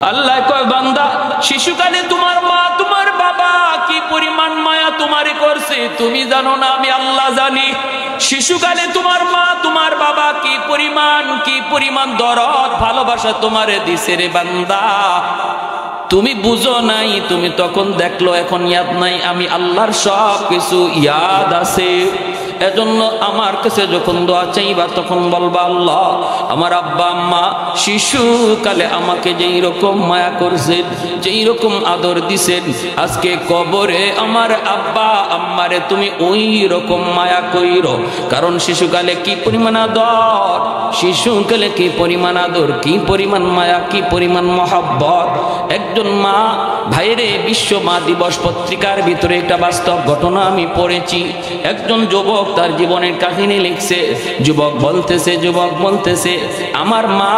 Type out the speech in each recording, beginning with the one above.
আল্লাহ কয় বান্দা, শিশুকালে তোমার মা তোমার বাবা কি পরিমাণ মায়া তোমারে করছে তুমি জানো না, আমি আল্লাহ জানি। শিশুকালে তোমার মা তোমার বাবা কি পরিমাণ দরদ ভালোবাসা তোমারে দিছে রে বান্দা, তুমি বুঝো নাই, তুমি তখন দেখলো, এখন ইয়াদ নাই। আমি আল্লাহর সব কিছু ইয়াদ আছে। এজন্য আমার কাছে যখন দোয়া চাইবা তখন বলবা, আল্লাহ আমার আব্বা আম্মা শিশুকালে আমাকে যেই রকম মায়া করছেন, যেই রকম আদর দিছেন, আজকে কবরে আমার আব্বা আম্মারে তুমি ওই রকম মায়া কইরো। কারণ শিশুকালে কি পরিমাণ আদর, শিশুকালে কি পরিমাণ আদর, কি পরিমাণ মায়া, কি পরিমাণ মহব্বত। একজন মা, ভাইরে, বিশ্ব মা দিবস পত্রিকার ভিতরে একটা বাস্তব ঘটনা আমি পড়েছি। একজন যুবক তার জীবনের কাহিনী লিখছে। যুবক বলতেছে আমার মা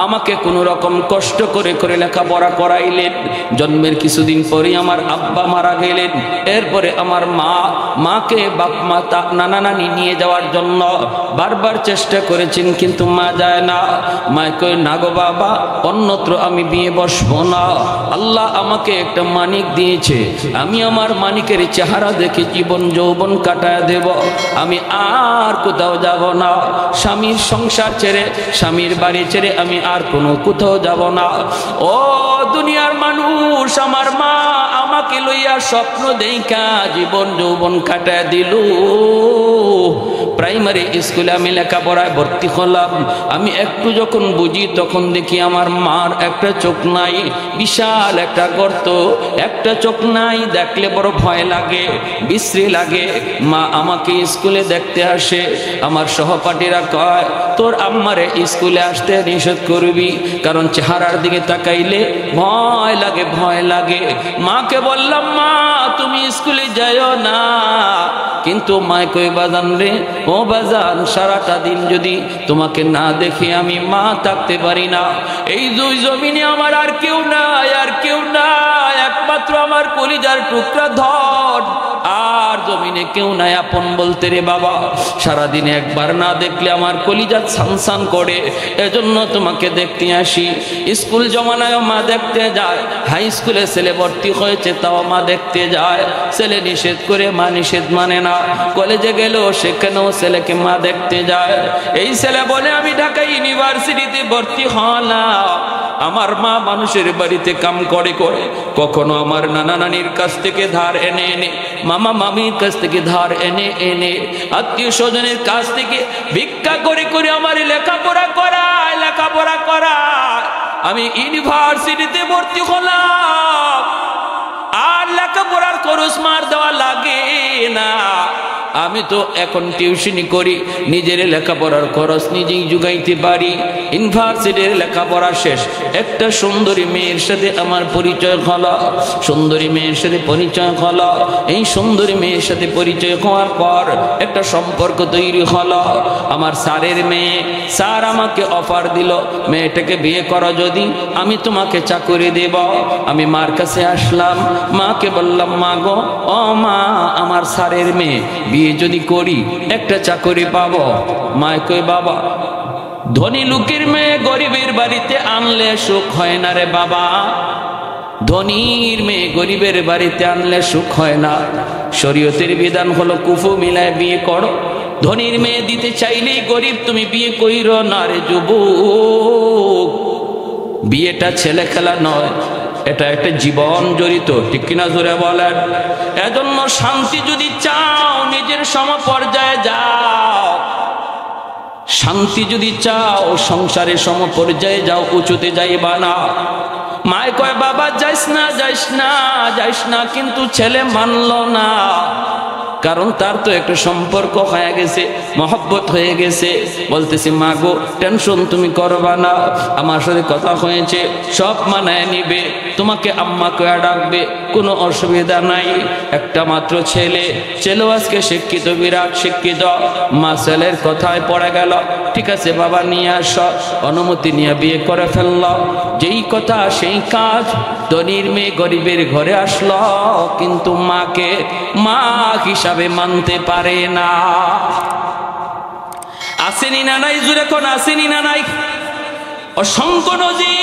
আমাকে কোনো রকম কষ্ট করে করে লেখাপড়া করাইলেন। জন্মের কিছুদিন পরে আমার আব্বা মারা গেলেন। এরপরে আমার মাকে বাপ মা নানা নানি নিয়ে যাওয়ার জন্য বারবার চেষ্টা করেছেন, কিন্তু মা যায় না। মা কয়, না গো বাবা, অন্যত্র আমি বিয়ে বসবো না। আল্লাহ আমাকে একটা মানিক দিয়েছে, আমি আমার মানিকের চেহারা দেখে জীবন যৌবন কাটায় দেব, আমি আর কোথাও যাব না। স্বামীর সংসার ছেড়ে, স্বামীর বাড়ি ছেড়ে আমি আর কোনো কোথাও যাব না। ও দুনিয়ার মানুষ, আমার মা আমাকে লইয়া স্বপ্ন দেখা জীবন যৌবন কাটায় দিল। প্রাইমারি স্কুলে আমি লেখাপড়ায় ভর্তি হলাম। আমি একটু যখন বুঝি তখন দেখি আমার মার একটা চোখ নাই, বিশাল একটা গর্ত, একটা চোখ নাই। দেখলে বড় ভয় লাগে, বিশ্রী লাগে। মা আমাকে স্কুলে দেখতে আসে। আমার সহপাঠীরা কয়, তোর আম্মারে স্কুলে আসতে নিষেধ করবি, কারণ চেহারার দিকে তাকাইলে ভয় লাগে। মাকে বললাম, মা তুমি স্কুলে যাইও না। কিন্তু মা কই, বাজান রে, ও বাজান, সারাটা দিন যদি তোমাকে না দেখে আমি মা থাকতে পারি না। এই দুই জমিনে আমার আর কেউ নাই, একমাত্র আমার কলিজার টুকরা ধন, আর জমিনে কেউ নাই আপন বলতে রে বাবা। সারাদিনে একবার না দেখলে আমার কলিজা ছানছান করে, এজন্য তোমাকে দেখতে আসি। স্কুল জমানায় মা দেখতে যায়, হাই স্কুলে ছেলে ভর্তি হয়েছে তাও মা দেখতে যায়। ছেলে নিষেধ করে মা নিষেধ মানে না। কলেজে গেল সেখানেও ছেলেকে মা দেখতে যায়। এই ছেলে বলে, আমি ঢাকা ইউনিভার্সিটিতে ভর্তি হলাম। আমার মা মানুষের বাড়িতে কাম করে, কখনো আমার নানা নানির কাছ থেকে ধার এনে, মামা মামির কাছ থেকে ধার এনে, আত্মীয় স্বজনের কাছ থেকে ভিক্ষা করে আমার লেখাপড়া করায়। আমি ইউনিভার্সিটিতে ভর্তি হলাম, আর লেখাপড়ার খরচ মার দেওয়া লাগে না। আমি তো এখন টিউশনি করি, নিজের লেখাপড়ার খরচ নিজেই জুগাইতে পারি। ইউনিভার্সিটির লেখাপড়া শেষ, একটা সুন্দরী মেয়ের সাথে আমার পরিচয় হলো। এই সুন্দরী মেয়ের সাথে পরিচয় হওয়ার পর একটা সম্পর্ক তৈরি হলো। আমার স্যারের মেয়ে, স্যার আমাকে অফার দিল, মেয়েটাকে বিয়ে করো যদি আমি তোমাকে চাকরি দেব। আমি মার কাছে আসলাম, মাকে বললাম, মা গো, ও মা, আমার স্যারের মেয়ে, বিয়ে যদি করি একটা চাকরি পাবো। মা কই, বাবা, ধনী লোকের মেয়ে গরিবের বাড়িতে আনলে সুখ হয় না রে বাবা, ধনীর মেয়ে গরিবের বাড়িতে আনলে সুখ হয় না। শরীয়তের বিধান হলো কুফু মিলায় বিয়ে করো। ধনীর মেয়ে দিতে চাইলেই গরিব তুমি বিয়ে কইরো না রে যুবক। বিয়েটা ছেলে খেলা নয়, এটা একটা জীবন জড়িত, ঠিক কিনা জোরে বলেন? এজন্য শান্তি যদি চাও নিজের সমপর্যায়ে যাও, শান্তি যদি চাও সংসারে সমপর্যায়ে যাও, উঁচুতে যাইবা না। মায় কয়, বাবা যাইস না, কিন্তু ছেলে মানল না। কারণ তার তো একটা সম্পর্ক হয়ে গেছে, মহব্বত হয়ে গেছে। বলতেছি, মা গো, টেনশন তুমি করবা না, আমার সাথে কথা হয়েছে, সব মানায় নিবে, তোমাকে আম্মা কয়া ডাকবে, কোনো অসুবিধা নাই। একটা মাত্র ছেলেও আজকে শিক্ষিত, বিরাট শিক্ষিত। মা ছেলের কথায় পড়ে গেল, ঠিক আছে বাবা নিয়ে আস। অনুমতি নিয়ে বিয়ে করে ফেলল। যেই কথা সেই কাজ। ধনীর মেয়ে গরিবের ঘরে আসলো, কিন্তু মাকে মা হিসাবে মানতে পারে না। আসেনি না নাই, জুড়ে কোন আসেনি না নাই? অসংখ্য নজির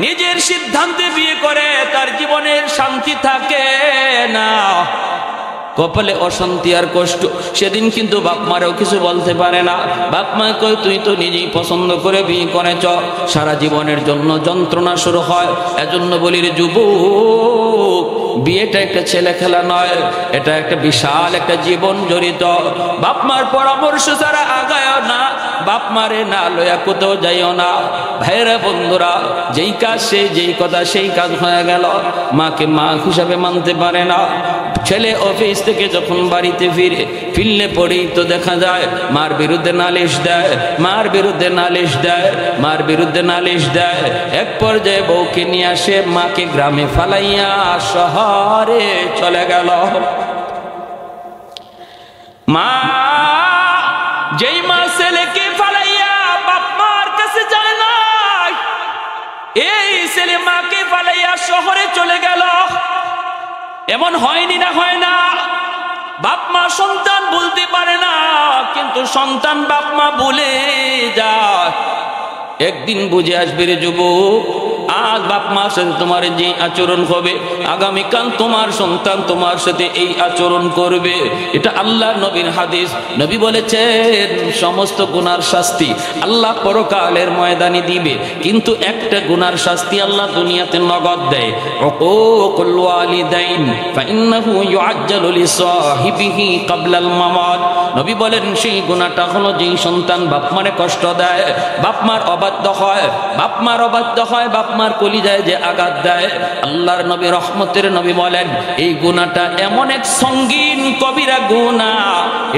নিজের সিদ্ধান্তে বিয়ে করে তার জীবনের শান্তি থাকে না, কপালে অশান্তি আর কষ্ট। সেদিন কিন্তু বাপ মারেও কিছু বলতে পারে না। বাপ মা কয় তুই তো নিজেই পছন্দ করে বিয়ে করেছ, সারা জীবনের জন্য যন্ত্রণা শুরু হয়। এজন্য বলি রে যুবক, বিয়েটা একটা ছেলে খেলা নয়, এটা একটা বিশাল একটা জীবন জড়িত। বাপ মার পরামর্শ ছাড়া আগায় না, বাপ মারে না লয়া কোথাও যাইও না। ভাইরা বন্ধুরা, যেই কাজ সে যেই কথা সেই কাজ হয়ে গেল, মাকে মা হিসাবে মানতে পারে না। ছেলে অফিস থেকে যখন বাড়িতে ফিরলে পরেই তো দেখা যায় মার বিরুদ্ধে নালিশ দেয়, মার বিরুদ্ধে নালিশ দেয়, মার বিরুদ্ধে নালিশ দেয়। এক পর্যায়ে বউকে নিয়ে আসে, মাকে গ্রামে ফালাইয়া শহরে চলে গেল। মা যেই মা ছেলেকে ফালাইয়া বাপ মার কাছে যায় না, এই ছেলে মাকে ফালাইয়া শহরে চলে গেল। এমন হয়নি না হয় না? বাপ মা সন্তান বলতে পারে না, কিন্তু সন্তান বাপ মা ভুলে যায়। একদিন বুঝে আসবে রে যুবক, আজ বাপ মার সাথে তোমার যে আচরণ হবে, আগামীকাল তোমার সন্তান তোমার সাথে এই আচরণ করবে। এটা আল্লাহ নবীর হাদিস। নবী বলেছেন সমস্ত গুনার শাস্তি আল্লাহ পরকালের ময়দানে দিবে, কিন্তু একটা গুনার শাস্তি আল্লাহ দুনিয়াতে নগদ দেয়। উকুকুল ওয়ালিদাইন ফাইন্নাহু ইউআজ্জালু লিসাহিবিহি ক্বাবলাল মামাত। নবী বলেন সেই গুনাহটা হলো যেই সন্তান বাপ মারে কষ্ট দেয়, বাপ মার অবাধ্য হয়, বাপ মার অবাধ্য হয়, বাপ মার কলিজায় যে আঘাত দেয়। আল্লাহর নবী রহমতের নবী বলেন এই গুনাহটা এমন এক সঙ্গীন কবিরা গুনাহ,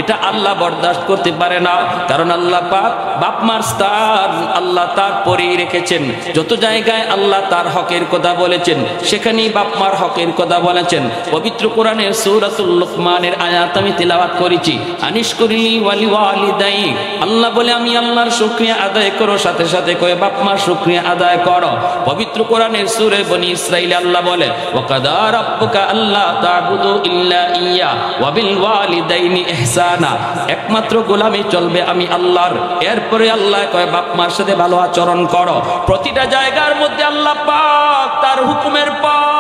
এটা আল্লাহ বরদাস্ত করতে পারে না। কারণ আল্লাহ পাক বাপ মার স্থান আল্লাহ তার পরেই রেখেছেন। যত জায়গায় আল্লাহ তার হকের কথা বলেছেন, সেখানেই বাপ মার হকের কথা বলেছেন। পবিত্র কোরআনের সূরাতুল লুকমানের আয়াত আমি তিলাওয়াত করেছি, আনিশকুরলি ওয়ালি ওয়ালিদাই। আল্লাহ বলে আমি আল্লাহর শুকরিয়া আদায় করো, সাথে সাথে কয়ে বাপ মার শুকরিয়া আদায় করো। পবিত্র কোরআনের সূরা বনি ইসরাঈলে আল্লাহ বলে ওয়াকাদা রাব্বুকা আল্লা তা'বুদু ইল্লা ইয়্যা ওয়া বিল ওয়ালিদাইনি ইহসানা। একমাত্র গোলামি চলবে আমি আল্লাহর। এরপরে আল্লাহ কয় বাপ মার সাথে ভালো আচরণ করো। প্রতিটা জায়গার মধ্যে আল্লাহ পাক তার হুকুমের পর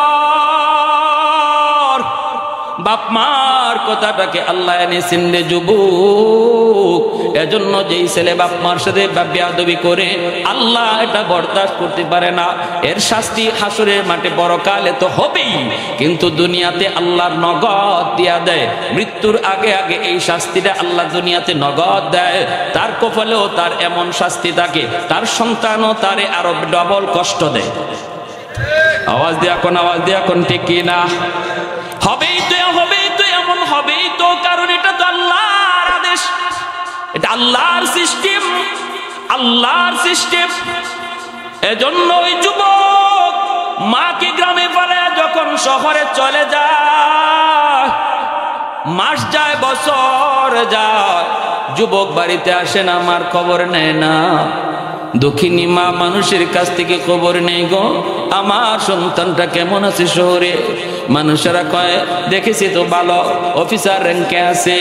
বাপ মার কথাটাকে আল্লাহ এনেছেন রে যুবক। এজন্য যেই ছেলে বাপ মার সাথে বেয়াদবি করে আল্লাহ এটা বরদাস্ত করতে পারে না। এর শাস্তি হাসরের মাঠে পরকালে তো হবেই, কিন্তু দুনিয়াতে আল্লাহর নগদ দিয়া দেয়। মৃত্যুর আগে আগে এই শাস্তিটা আল্লাহ দুনিয়াতে নগদ দেয়। তার কপালেও তার এমন শাস্তি থাকে, তার সন্তানও তারে আরো ডবল কষ্ট দেয়। আওয়াজ দিয়া কোন, আওয়াজ দিয়া কোন, ঠিক কি না? হবেই তো, হবেই তো, এমন হবেই তো, কারণ এটা তো আল্লাহর আদেশ, এটা আল্লাহর সিস্টেম, আল্লাহর সিস্টেম। এজন্য ওই যুবক মাকে গ্রামে ফেলে যখন শহরে চলে যায়, মাস যায়, বছর যায়, যুবক বাড়িতে আসে না, মার খবর নেয় না। দুঃখিনী মা মানুষের কাছ থেকে খবর নেই গো, আমার সন্তানটা কেমন আছে শহরে। মানুষেরা কয় দেখেছি তো ভালো, অফিসার র্যাঙ্কে আছে।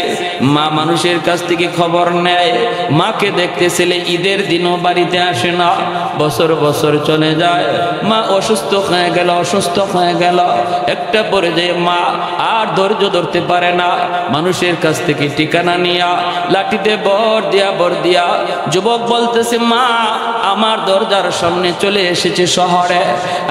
মা মানুষের কাছ থেকে খবর নেয়, মাকে দেখতে ছেলে ঈদের দিনও বাড়িতে আসে না। বছর বছর চলে যায়, মা অসুস্থ হয়ে গেল, অসুস্থ হয়ে গেল। একটা পর্যায়ে মা আর ধৈর্য ধরতে পারে না, মানুষের কাছ থেকে ঠিকানা নিয়া লাঠিতে বর দিয়া যুবক বলতেছে মা আমার দরজার সামনে চলে এসেছে শহরে।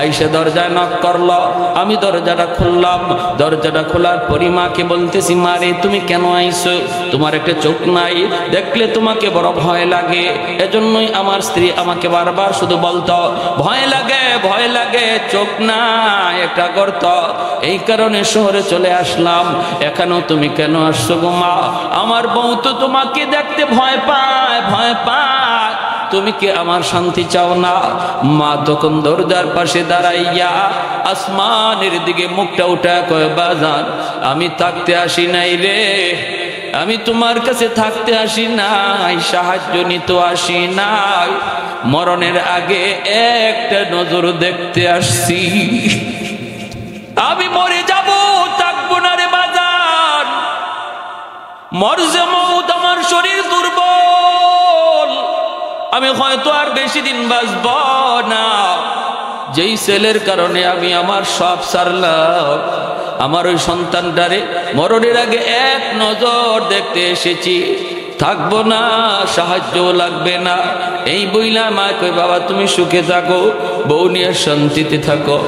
আইসে দরজায় নক করলো, আমি দরজাটা খুললাম। দরজাটা খোলার পরই মাকে বলতেছি মারে তুমি কেন আইছো? তোমার একটা চোখ নাই, দেখলে তোমাকে বড় ভয় লাগে। এজন্যই আমার স্ত্রী আমাকে বারবার শুধু বলতো ভয় লাগে, ভয় লাগে, চোখ নাই, একটা গর্ত। এই কারণে শহরে চলে আসলাম। এখানেও তুমি কেন আসছো গো মা? আমার বউ তো তোমাকে দেখতে ভয় পায়, ভয় পায়। তুমি কি আমার শান্তি চাও না? মা তখন দরজার পাশে দাঁড়াইয়া আসমানের দিকে মুখটা উঠা কয় বাজান আমি থাকতে আসি নাই রে, আমি তোমার কাছে থাকতে আসি নাই, সাহায্য নিতে আসি নাই, মরণের আগে একটা নজর দেখতে আসছি। আমি মরে যাব, থাকবো না রে বাজান, মরজে মউত, আমার শরীর দুর্বল, আমি হয়তো আর বেশি দিন বাঁচব না। যেই ছেলের কারণে আমি আমার সব সারলাম, আমার ওই সন্তানটারে মরণের আগে এক নজর দেখতে এসেছি, থাকবো না, সাহায্য লাগবে না। এই বইলা মা কই বাবা তুমি সুখে থাকো, বউ নিয়ে শান্তিতে থাকো।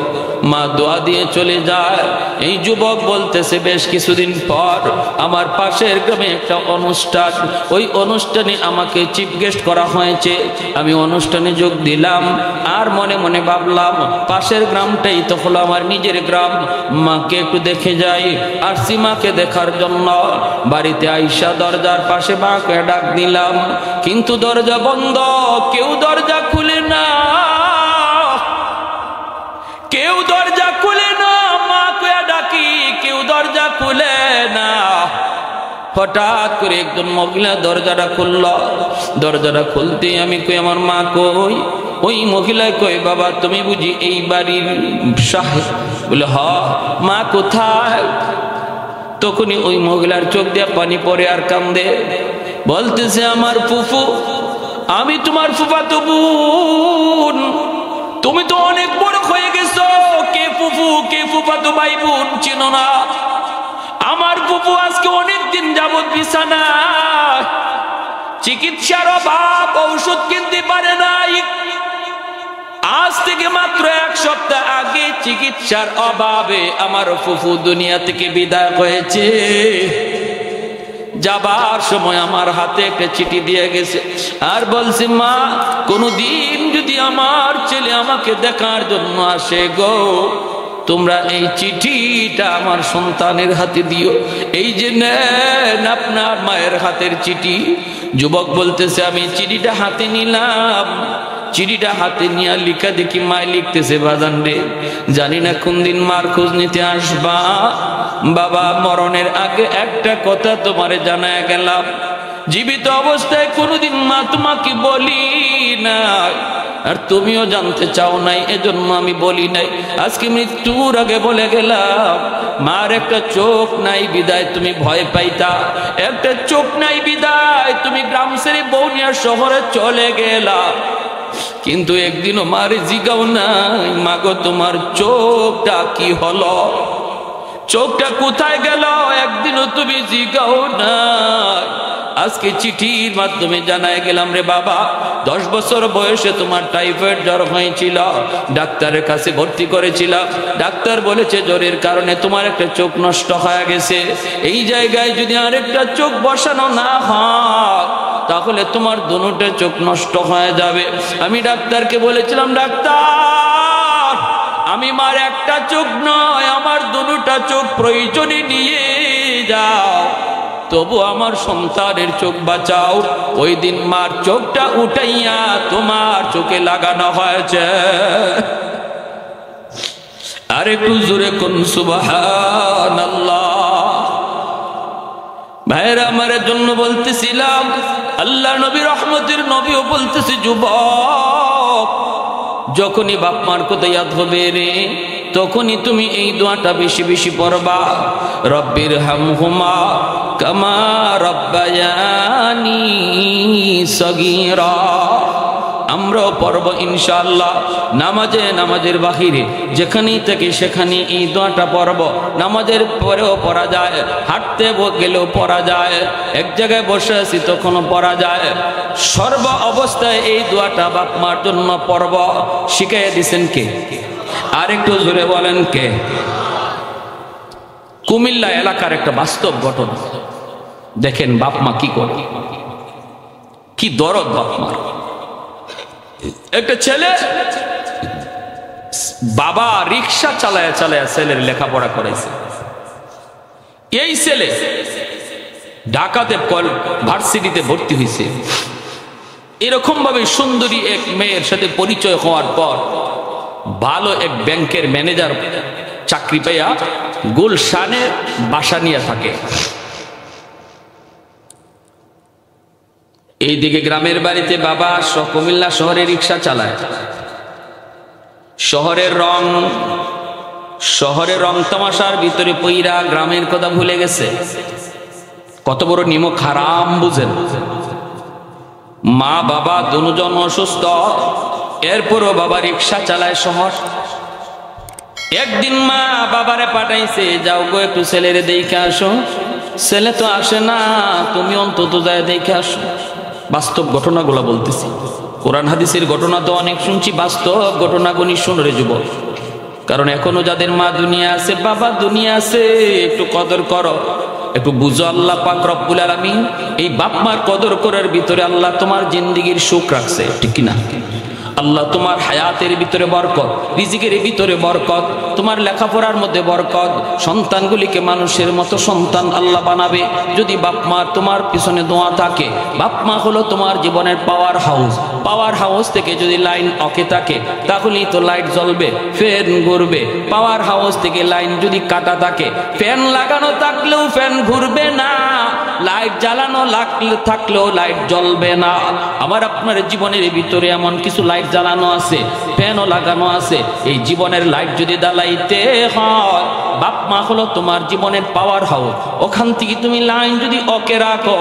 মা দোয়া দিয়ে চলে যায়। এই যুবক বলতেছে বেশ কিছুদিন পর আমার পাশের গ্রামে একটা অনুষ্ঠান, ওই অনুষ্ঠানে আমাকে চিফ গেস্ট করা হয়েছে। আমি অনুষ্ঠানে যোগ দিলাম আর মনে মনে ভাবলাম পাশের গ্রামটাই তো হলো আমার নিজের গ্রাম, মাকে একটু দেখে যাই। আসছি মাকে দেখার জন্য। বাড়িতে আইসা দরজার পাশে মাকে ডাক দিলাম, কিন্তু দরজা বন্ধ, কেউ দরজা খুলে না, কেউ দরজা খুলে না। মা কয়া ডাকি, কেউ দরজা খুলে না। হঠাৎ করে একজন মহিলা দরজাটা খুলল। দরজাটা খুলতে আমি কই আমার মা কই? ওই মহিলায় কই বাবা তুমি বুঝি এই বাড়ির সাহেব? বলে হ। মা কোথায়? তখনই ওই মহিলার চোখ দিয়ে পানি পড়ে আর কান্দে, বলতেছে আমার ফুফু, আমি তোমার ফুফাতো বোন, তুমি তো অনেক বড় হয়ে গেছো, কে ফুফু কে ফুফাতো ভাই বোন চিনো না। আমার ফুফু আজকে অনেক দিন যাবত বিছানা, চিকিৎসার অভাব, ঔষধ কিনতে পারে নাই। আজ থেকে মাত্র এক সপ্তাহ আগে চিকিৎসার অভাবে আমার ফুফু দুনিয়া থেকে বিদায় হয়েছে। যাবার সময় আমার হাতে একটা চিঠি দিয়ে গেছে আর বলছে মা কোনদিন যদি আমার ছেলে আমাকে দেখার জন্য আসে গো, তোমরা এই চিঠিটা আমার সন্তানের হাতে দিও। এই যে নেন আপনার মায়ের হাতের চিঠি। যুবক বলতেছে আমি চিঠিটা হাতে নিলাম, চিঠিটা হাতে নিয়ে লিখা দেখি মায় লিখতেছে বাজান রে, জানি না কোন দিন মার খোঁজ নিতে আসবা, বাবা মরণের আগে একটা কথা তোমারে জানায় গেলাম, জীবিত অবস্থায় কোনোদিন মা তোমাকে বলি নাই আর তুমিও জানতে চাও নাই, এজন্য আমি বলি নাই। আজকে মৃত্যুর আগে বলে গেলাম মার একটা চোখ নাই বিদায় তুমি ভয় পাইতা, একটা চোখ নাই বিদায় তুমি গ্রাম ছেড়ে বৌনিয়া শহরে চলে গেলা, কিন্তু একদিনও মারে জিগাও নাই মাগো তোমার চোখটা কি হলো, চোখটা কোথায় গেল, একদিনও তুমি জিগাও না। আজকে চিঠির মাধ্যমে জানায় গেলাম রে বাবা 10 বছর বয়সে তোমার টাইফয়েড জ্বর হয়েছিল, ডাক্তারের কাছে ভর্তি করেছিলাম, ডাক্তার বলেছে জ্বরের কারণে তোমার একটা চোখ নষ্ট হয়ে গেছে, এই জায়গায় যদি আরেকটা চোখ বসানো না হয় তাহলে তোমার দুটো চোখ নষ্ট হয়ে যাবে। আমি ডাক্তারকে বলেছিলাম ডাক্তার আমি মার একটা চোখ নয় আমার দুটো চোখ প্রয়োজনে নিয়ে যাও, তবু আমার সন্তানের চোখ বাঁচাও। ওই দিন মার চোখটা উঠাইয়া তোমার চোখে লাগানো হয়েছে। আর একটু জোরে কোন সুবহানাল্লাহ। ভাইরা আমার জন্য বলতেছিলাম আল্লাহ নবী রহমতের নবীও বলতেছে যুবক যখনই বাপ মার কথা ইয়াদ হবে রে তখনই তুমি এই দোয়াটা বেশি বেশি পড়বা, রব্বির হামহুমা কামা রব্বায়ানি সগীরা। আমরাও পড়ব ইনশাআল্লাহ নামাজে, নামাজের বাহিরে যেখানেই থেকে সেখানে এই দোয়াটা পড়ব, নামাজের পরেও পড়া যায়, হাঁটতে গেলেও পড়া যায়, এক জায়গায় বসে আছি তখনও পড়া যায়, সর্ব অবস্থায় এই দোয়াটা বাপ মার জন্য পড়ব। শিখাইয়া দিছেন কে? আর একটু জোরে বলেন কে? কুমিল্লা এলাকার একটা বাস্তব ঘটনা দেখেন, বাপ মা কি করে, কি দরদ বাপ মার। একটা ছেলে বাবা রিক্সা চালায়া চালায়া ছেলের লেখাপড়া করাইছে। এই ছেলে ঢাকাতে ভার্সিটিতে ভর্তি হয়েছে। এরকম ভাবে সুন্দরী এক মেয়ের সাথে পরিচয় হওয়ার পর ভালো এক ব্যাংকের ম্যানেজার চাকরি পাইয়া গুলশানে বাসা নিয়ে থাকে। এইদিকে গ্রামের বাড়িতে বাবা কুমিল্লা শহরে রিক্সা চালায়। শহরের রং তামাশার ভিতরে পইরা গ্রামের কথা ভুলে গেছে। কত বড় নিমক হারাম বুঝেন। মা বাবা দুজন অসুস্থ, এরপরও বাবা রিক্সা চালায় শহর। একদিন মা বাবারে পাঠাইছে, যাও গো একটু ছেলেরে দেখে আসো। ছেলে তো আসে না, তুমি অন্তত যায় দেখে আসো। বাস্তব ঘটনাগুলো বলতেছি, কোরআন হাদিসের ঘটনা তো অনেক শুনছি, বাস্তব ঘটনাগুলি শুনরে যুবক। কারণ এখনো যাদের মা দুনিয়া আছে, বাবা দুনিয়া আছে, একটু কদর করো, একটু বুঝো। আল্লাহ পাক রব্বুল আলামিন এই বাপ মার কদর করার ভিতরে আল্লাহ তোমার জিন্দেগির সুখ রাখছে, ঠিক কিনা? আল্লাহ তোমার হায়াতের ভিতরে বরকত, রিজিকের ভিতরে বরকত, তোমার লেখাপড়ার মধ্যে বরকত, সন্তানগুলিকে মানুষের মতো সন্তান আল্লাহ বানাবে যদি বাপ মা তোমার পিছনে দোয়া থাকে। বাপ মা হলো তোমার জীবনের পাওয়ার হাউস। পাওয়ার হাউস থেকে যদি লাইন অকে থাকে তাহলেই তো লাইট জ্বলবে, ফ্যান ঘুরবে। পাওয়ার হাউস থেকে লাইন যদি কাটা থাকে, ফ্যান লাগানো থাকলেও ফ্যান ঘুরবে না, লাইট জ্বালানো থাকলেও লাইট জ্বলবে না। আমার আপনার জীবনের ভিতরে এমন কিছু লাইট জ্বালানো আছে, ফ্যানও লাগানো আছে। এই জীবনের লাইট যদি জ্বালাইতে হয়, বাপ মা হলো তোমার জীবনের পাওয়ার হাউস। ওখান থেকে তুমি লাইন যদি ওকে রাখো,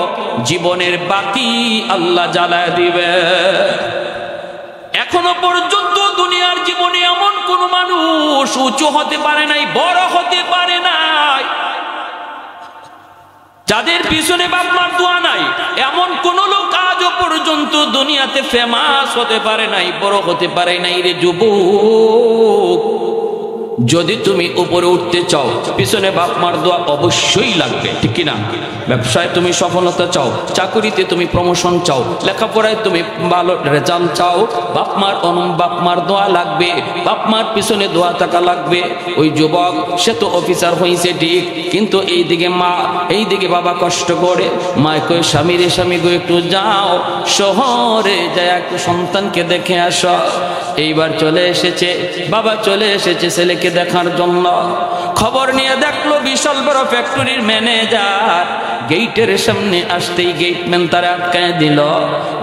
জীবনের বাতি আল্লাহ জ্বালায় দিবে। এখনো পর্যন্ত দুনিয়ার জীবনে এমন কোন মানুষ উঁচু হতে পারে নাই, বড় হতে পারে নাই, যাদের পিছনে বাপ মার দোয়া নাই। এমন কোন লোক আজও পর্যন্ত দুনিয়াতে ফেমাস হতে পারে নাই, বড় হতে পারে নাই। রে যুবক, যদি তুমি উপরে উঠতে চাও, পিছনে বাপ মার দোয়া অবশ্যই লাগবে, ঠিক কিনা? ব্যবসায় তুমি সফলতা চাও, চাকুরিতে তুমি প্রমোশন চাও, লেখাপড়ায় তুমি ভালো রেজাল্ট চাও, বাপ মার দোয়া লাগবে, বাপ মার পিছনে দোয়া থাকা লাগবে। ওই যুবক সে তো অফিসার হয়েছে ঠিক, কিন্তু এইদিকে মা, এইদিকে বাবা কষ্ট করে। মায় কই, স্বামী গো একটু যাও শহরে, যায় একটু সন্তানকে দেখে আসো। এইবার চলে এসেছে বাবা, চলে এসেছে ছেলেকে দেখার জন্য। খবর নিয়ে দেখলো বিশাল বড় ফ্যাক্টরির ম্যানেজার। গেটের সামনে আসতেই গেটম্যান তারা আটকায় দিল।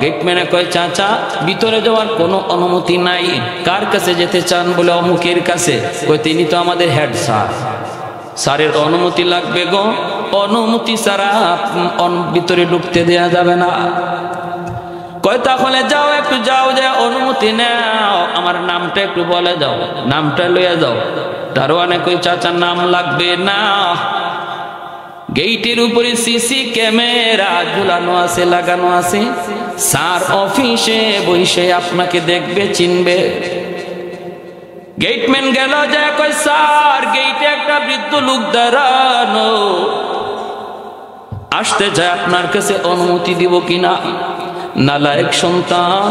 গেটম্যানে কয়, চাচা ভিতরে যাওয়ার কোনো অনুমতি নাই। কার কাছে যেতে চান? বলে অমুকের কাছে। কয়, তিনি তো আমাদের হেড স্যার, স্যারের অনুমতি লাগবে গো, অনুমতি ছাড়া ভিতরে ঢুকতে দেয়া যাবে না। কয়, তাহলে যাও, একটু যাও, যা অনুমতি নাও, আমার নামটা একটু বলে যাও, নামটা লইয়া যাও। দারোয়ানে কই, চাচা নাম লাগবে না, গেটের উপরে সিসি ক্যামেরা ঝুলানো আছে, লাগানো আছে, স্যার অফিসে বসে আপনাকে দেখবে, চিনবে। গেটম্যান গেল, যায় কয়, স্যার গেটে একটা বৃদ্ধ লোক দাঁড়ানো, আসতে চায়, আপনার কাছে অনুমতি দিব কিনা? নালায়েক সন্তান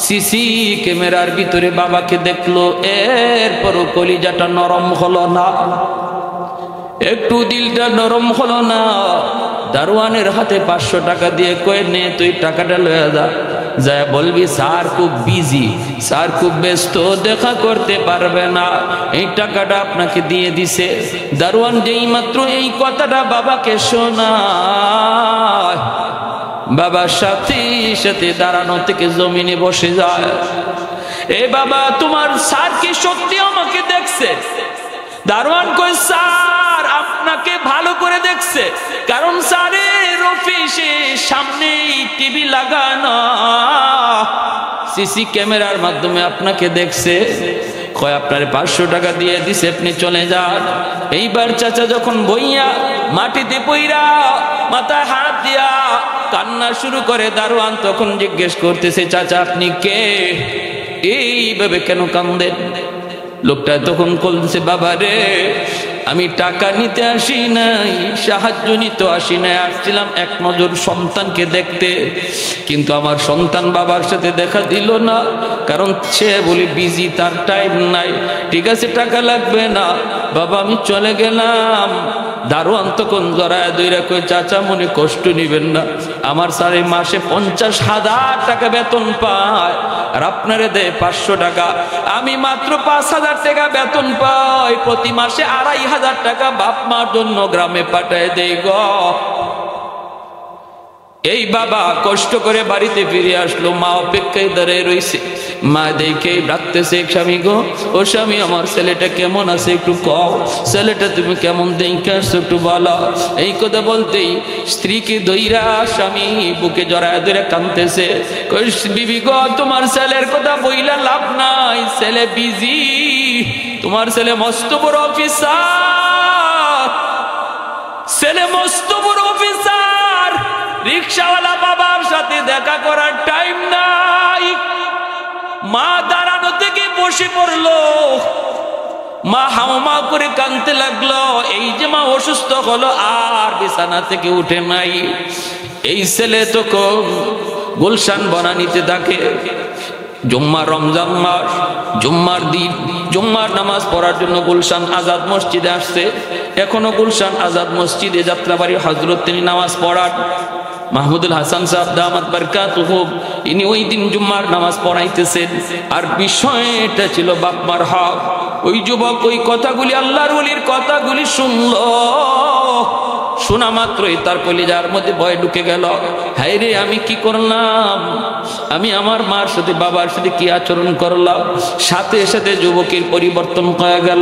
সিসি ক্যামেরার ভিতরে বাবাকে দেখলো, এরপরও কলিজাটা নরম হলো না, একটু দিলটা নরম হলো না। দারোয়ানের হাতে 500 টাকা দিয়ে কয়ে, নে তুই টাকাটা লয়ে যা, যায় বলবি স্যার খুব বিজি, স্যার খুব ব্যস্ত, দেখা করতে পারবে না, এই টাকাটা আপনাকে দিয়ে দিছে। দারোয়ান যেই মাত্র এই কথাটা বাবাকে শোনায়, বাবার সাথে সাথে দাঁড়ানো থেকে জমিনে বসে যায়। এ বাবা, তোমার স্যার কি সত্যি আমাকে দেখছে? দারোয়ান কই, স্যার আপনাকে ভালো করে দেখছে, কারণ স্যারের অফিসে সামনেই টিভি লাগানো, সিসি ক্যামেরার মাধ্যমে আপনাকে দেখছে। কয়, আপনার 500 টাকা দিয়ে দিছে, আপনি চলে যান। এইবার চাচা যখন বইয়া মাটিতে পইরা মাথায় হাত দিয়া কান্না শুরু করে, দারোয়ান তখন জিজ্ঞেস করতেছে, চাচা আপনি কে? এইভাবে কেন কান্দেন? লোকটা তখন বলছে, বাবা রে, আমি টাকা নিতে আসি নাই, সাহায্য নিতে আসি নাই, আসছিলাম এক নজর সন্তানকে দেখতে, কিন্তু আমার সন্তান বাবার সাথে দেখা দিল না, কারণ সে বলি বিজি, তার টাইম নাই। ঠিক আছে, টাকা লাগবে না বাবা, আমি চলে গেলাম। দারোয়ান তখন জড়ায় দইরা কই, চাচা মনে কষ্ট নিবেন না, আমার স্যারে মাসে 50,000 টাকা বেতন পায়, আর আপনারে দেয় 500 টাকা। আমি মাত্র 5,000 টাকা বেতন পাই, প্রতি মাসে 2,500 টাকা বাপ মার জন্য গ্রামে পাঠায় দেই গো। এই বাবা কষ্ট করে বাড়িতে ফিরে আসলো, মা অপেক্ষায় দাঁড়িয়ে রইছে। মা দেখে ডাকতেছে, স্বামী গো, ও স্বামী আমার ছেলেটা কেমন আছে একটু কও, ছেলেটা তুমি কেমন দেখে আসছো একটু বলো। এই কথা বলতেই স্ত্রীকে দইরা স্বামী বুকে জড়ায় ধরে কাঁদতেছে, বিবি গো তোমার ছেলের কথা বইলা লাভ নাই, ছেলে বিজি, তোমার ছেলে মস্ত বড় অফিসার, ছেলে মস্ত বড় অফিসার, রিক্সাওয়ালা বাবার সাথে দেখা করার টাইম নাই। মা দাঁড়ানো থেকে বসে পড়লো, মা হাওমা করে কাঁদতে লাগলো। এই যে মা অসুস্থ হলো আর বিছানা থেকে উঠে নাই। এই ছেলে তখন গুলশান বনানীতে থাকে। জুম্মা রমজান মাস, জুম্মার দিন জুম্মার নামাজ পড়ার জন্য গুলশান আজাদ মসজিদে আসছে। এখনো গুলশান আজাদ মসজিদে যাত্রাবাড়ি হযরত তিনি নামাজ পড়ান। মাহমুদুল হাসান সাহেব দামাত বারকাতুহু ইনি ওই দিন জুম্মার নামাজ পড়াইতেছেন। আর বিষয়টা ছিল বাপ মার হক। ওই যুবক ওই কথাগুলি, আল্লাহর ওলির কথাগুলি শুনলো, শোনা মাত্রই তার কলিজার মধ্যে ভয় ঢুকে গেল। হায় রে, আমি কি করলাম, আমি আমার মার সাথে বাবার সাথে কি আচরণ করলাম। সাথে সাথে যুবকের পরিবর্তন হয়ে গেল।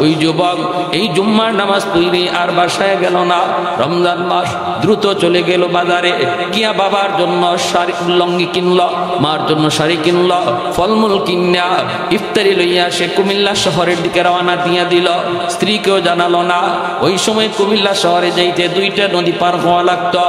ওই যুবক এই জুম্মার নামাজ পড়ে আর বাসায় গেল না। রমজান মাস দ্রুত চলে গেল বাজারে গিয়া বাবার জন্য শাড়ি লঙ্গি কিনল, মার জন্য শাড়ি কিনল, ফলমূল কিনা ইফতারি লইয়া সে কুমিল্লা শহরের দিকে রওনা দিয়া দিল। স্ত্রীকেও জানালো না। ওই সময় কুমিল্লা শহরে যাইতে দুইটা নদী পার হওয়া লাগতো,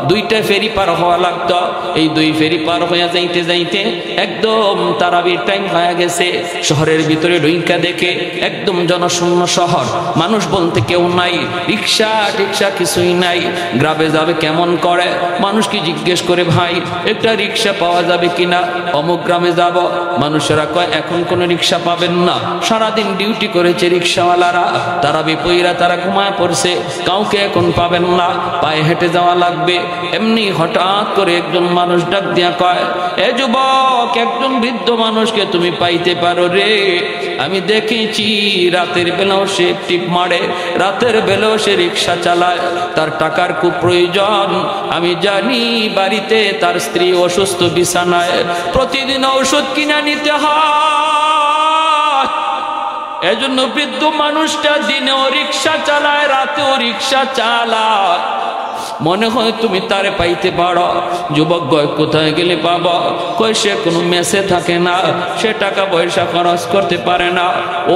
দুইটা ফেরি পার হওয়া লাগতো। এই দুই ফেরি পার হইয়া যাইতে যাইতে একদম তারাবির টাইম হয়ে গেছে। শহরের ভিতরে ঢুইকা দেখে একদম জনশূন্য শহর, মানুষ বলতে কেউ নাই, রিক্সা টিক্সা কিছুই নাই। গ্রামে যাবে কেমন করে, মানুষকে জিজ্ঞেস করে ভাই একটা রিক্সা পাওয়া যাবে কিনা, অমুক গ্রামে যাব। মানুষেরা কয় এখন কোনো রিক্সা পাবেন না, সারাদিন ডিউটি করেছে রিক্সাওয়ালারা, তারাবি পইরা তারা ঘুমায় পড়ছে, কাউকে এখন পাবেন না, পায়ে হেঁটে যাওয়া লাগবে। এমনি হঠাৎ করে একজন মানুষ ডাক দিয়া কয়, এ যুবক, একজন বৃদ্ধ মানুষকে তুমি পাইতে পারো রে? আমি দেখেছি রাতের বেলাও সে টিপ মারে, রাতের বেলাও সে রিক্সা চালায়, তার টাকার খুব প্রয়োজন। আমি জানি বাড়িতে তার স্ত্রী অসুস্থ, বিছানায়, প্রতিদিন ঔষধ কিনে নিতে হয়। এজন্য বৃদ্ধ মানুষটা দিনেও রিক্সা চালায়, রাতেও রিক্সা চালায়। মনে হয় তুমি তারে পাইতে পারো। যুবক কয় কোথায় গেলে পাবো? কয় সে কোনো মেসে থাকে না, সে টাকা পয়সা খরচ করতে পারে না।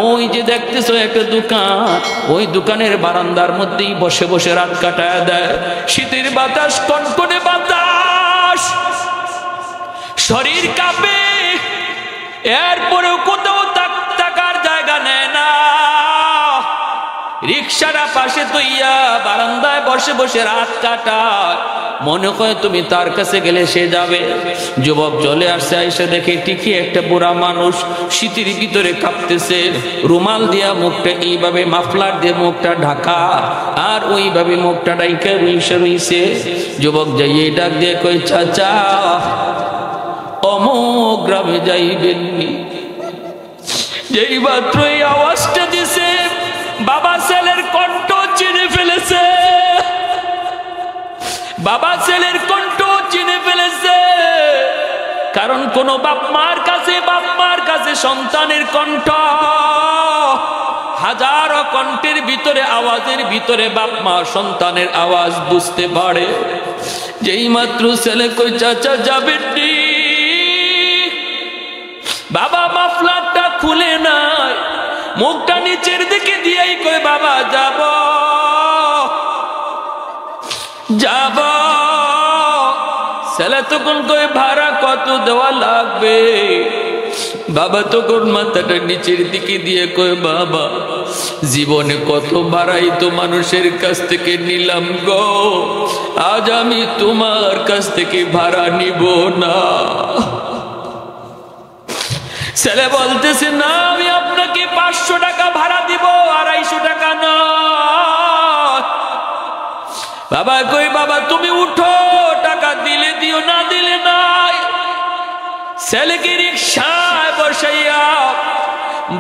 ওই যে দেখতেছো একটা দোকান, ওই দোকানের বারান্দার মধ্যেই বসে বসে রাত কাটায় দেয়। শীতের বাতাস, কনকনে বাতাস, শরীর কাঁপে, এরপরেও কোথাও থাকার জায়গা নেয় না। রিক্সাটা পাশে তৈয়া বারান্দায় বসে বসে রাত কাটায়। মনে হয় তুমি তার কাছে গেলে সে যাবে। যুবক চলে আসছে, এসে দেখে ঠিকই একটা বুড়া মানুষ শীতের ভিতরে কাঁপতেছে, রুমাল দিয়া মুখটা এইভাবে, মাফলার দিয়ে মুখটা ঢাকা, আর ওইভাবে মুখটা ডাইকা রইছে। যুবক যাইয়ে ডাক দিয়ে কই, চাচা অমুক গ্রামে যাইবেননি? যেই মাত্র এই আওয়াজটা দিছে, বাবা ছেলের কণ্ঠ চিনে ফেলেছে, বাবা ছেলের কণ্ঠ চিনে ফেলেছে। কারণ কোন বাপ মার কাছে সন্তানের কণ্ঠ, হাজারো কণ্ঠের ভিতরে, আওয়াজের ভিতরে বাপ মা সন্তানের আওয়াজ বুঝতে পারে। যেই মাত্র ছেলে কই, চাচা যাবেন নি? বাবা মাফলারটা খুলে নাই, মুখটা নিচের দিকে দিয়েই কই, বাবা যাব যাব। ছেলে তখন কই, ভাড়া কত দেওয়া লাগবে? বাবা তখন মাথাটা নিচের দিকে দিয়ে কই, বাবা জীবনে কত ভাড়াই তো মানুষের কাছ থেকে নিলাম গো, আজ আমি তোমার কাছ থেকে ভাড়া নিব না। ছেলে বলতেছে, না আমি আপনাকে 500 টাকা ভাড়া দিব, 250 টাকা না। বাবা কই, বাবা তুমি উঠো, টাকা দিলে দিও, না দিলে নাই। ছেলেকে রিক্সায় বসাইয়া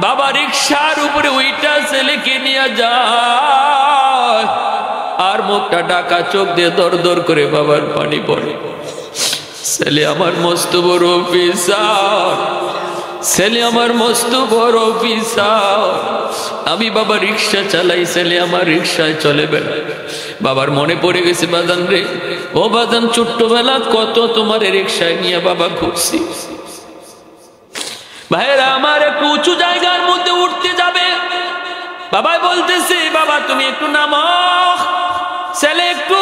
বাবা রিক্সার উপরে ওইটা ছেলেকে নিয়ে যায়। আর মুখটা ঢাকা, চোখ দিয়ে দর দর করে বাবার পানি পড়ে। ছেলে আমার মস্ত বড় অফিসার, ছেলে আমার মস্ত বড় অফিসার। আমি বাবা রিক্সা চালাই, ছেলে আমার রিক্সায় চলে বেড়ায়। বাবার মনে পড়ে গেছে, বাজান রে, ও বাজান, ছোট্টবেলা কত তোমার রিক্সায় নিয়ে বাবা ঘুরছি। ভাইরা আমার, একটু উঁচু জায়গার মধ্যে উঠতে যাবে, বাবা বলতেছে, বাবা তুমি একটু নামো। ছেলে একটু